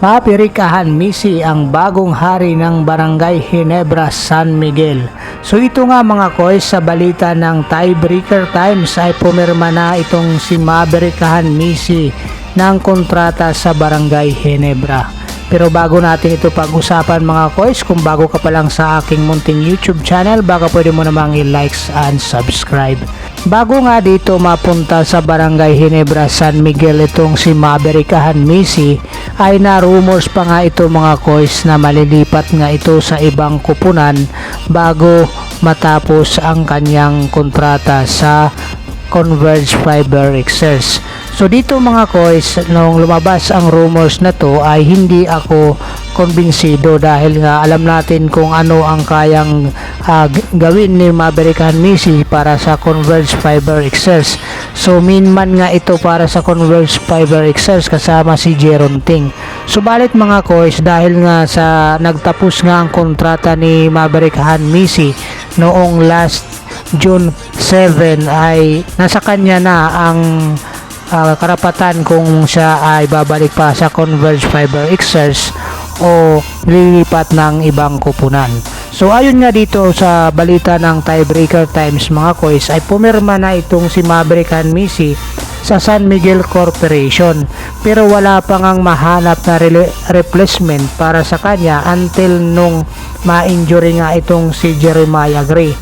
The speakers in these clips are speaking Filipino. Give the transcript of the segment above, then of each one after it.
Maapirikahan Misi ang bagong hari ng Barangay Ginebra, San Miguel. So ito nga mga koys, sa balita ng Tiebreaker Times ay pumirma na itong si Maapirikahan Misi ng kontrata sa Barangay Ginebra. Pero bago natin ito pag-usapan mga koys, kung bago ka pa lang sa aking munting YouTube channel, baka pwede mo namang i-likes and subscribe. Bago nga dito mapunta sa Barangay Ginebra, San Miguel itong si Maapirikahan Misi, ay na-rumors pa nga ito mga koys na malilipat nga ito sa ibang kupunan bago matapos ang kanyang kontrata sa Converge Fiber Exers. So dito mga koys, nung lumabas ang rumors na to ay hindi ako kumbinsido dahil nga alam natin kung ano ang kayang gawin ni Maapirikahan Misi para sa Converge Fiber Exers. So minman nga ito para sa Converge Fiber Exers kasama si Jeron Ting. Subalit mga koys, dahil nga sa nagtapos nga ang kontrata ni Maapirikahan Misi noong last June 7 ay nasa kanya na ang karapatan kung siya ay babalik pa sa Converge Fiber Exers o lilipat ng ibang kupunan. So ayon nga dito sa balita ng Tiebreaker Times mga koys, ay pumirma na itong si Maapirikahan Misi sa San Miguel Corporation, pero wala pa ngang mahanap na replacement para sa kanya until nung ma-injury nga itong si Jeremiah Gray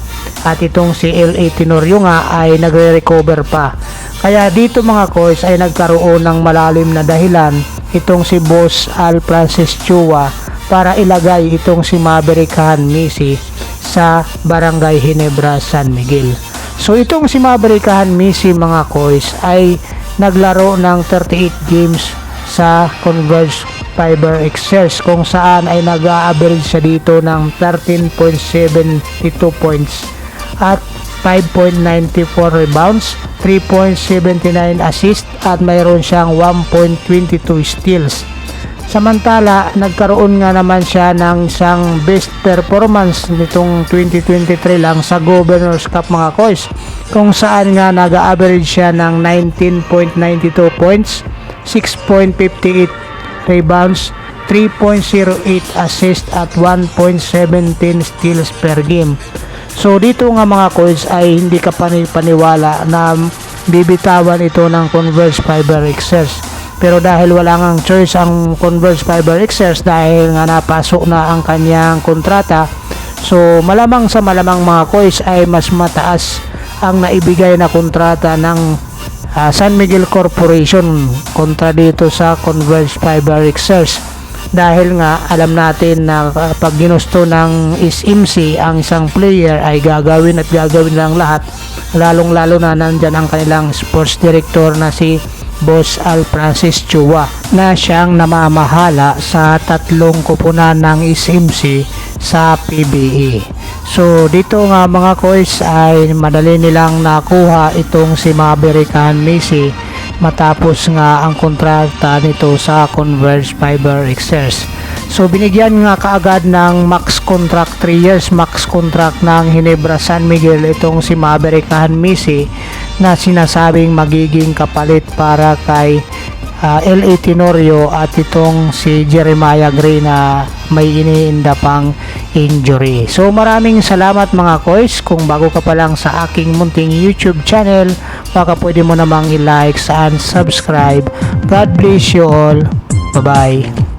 at itong si L.A. Tenorio nga ay nagre-recover pa. Kaya dito mga koys ay nagkaroon ng malalim na dahilan itong si Boss Al Francis Chua para ilagay itong si Maapirikahan Misi sa Barangay Ginebra, San Miguel. So itong si Maapirikahan Misi mga koys ay naglaro ng 38 games sa Converge Fiber Exers kung saan ay nag-a-average siya dito ng 13.72 points at 5.94 rebounds, 3.79 assist at mayroon siyang 1.22 steals. Samantala, nagkaroon nga naman siya ng isang best performance nitong 2023 lang sa Governor's Cup mga koys, kung saan nga nag-average siya ng 19.92 points, 6.58 rebounds, 3.08 assist at 1.17 steals per game. So dito nga mga koys ay hindi ka paniwala na bibitawan ito ng Converge Fiber Exers. Pero dahil wala ngang choice ang Converge Fiber Exers dahil nga napasok na ang kanyang kontrata, so malamang sa malamang mga koys ay mas mataas ang naibigay na kontrata ng San Miguel Corporation kontra dito sa Converge Fiber Exers. Dahil nga alam natin na pag ginusto ng SMC ang isang player ay gagawin at gagawin lang lahat, lalong lalo na nandyan ang kanilang sports director na si Boss Al Francis Chua na siyang namamahala sa tatlong kupunan ng SMC sa PBA. So dito nga mga koys ay madali nilang nakuha itong si Maapirikahan Misi matapos nga ang kontrata nito sa Converge Fiber Exers. So binigyan nga kaagad ng max contract, 3 years max contract ng Ginebra San Miguel itong si Maapirikahan Misi na sinasabing magiging kapalit para kay L.A. Tenorio at itong si Jeremiah Gray na may iniinda pang injury. So maraming salamat mga koys. Kung bago ka pa lang sa aking munting YouTube channel, baka pwede mo namang i-like and subscribe. God bless you all. Bye bye.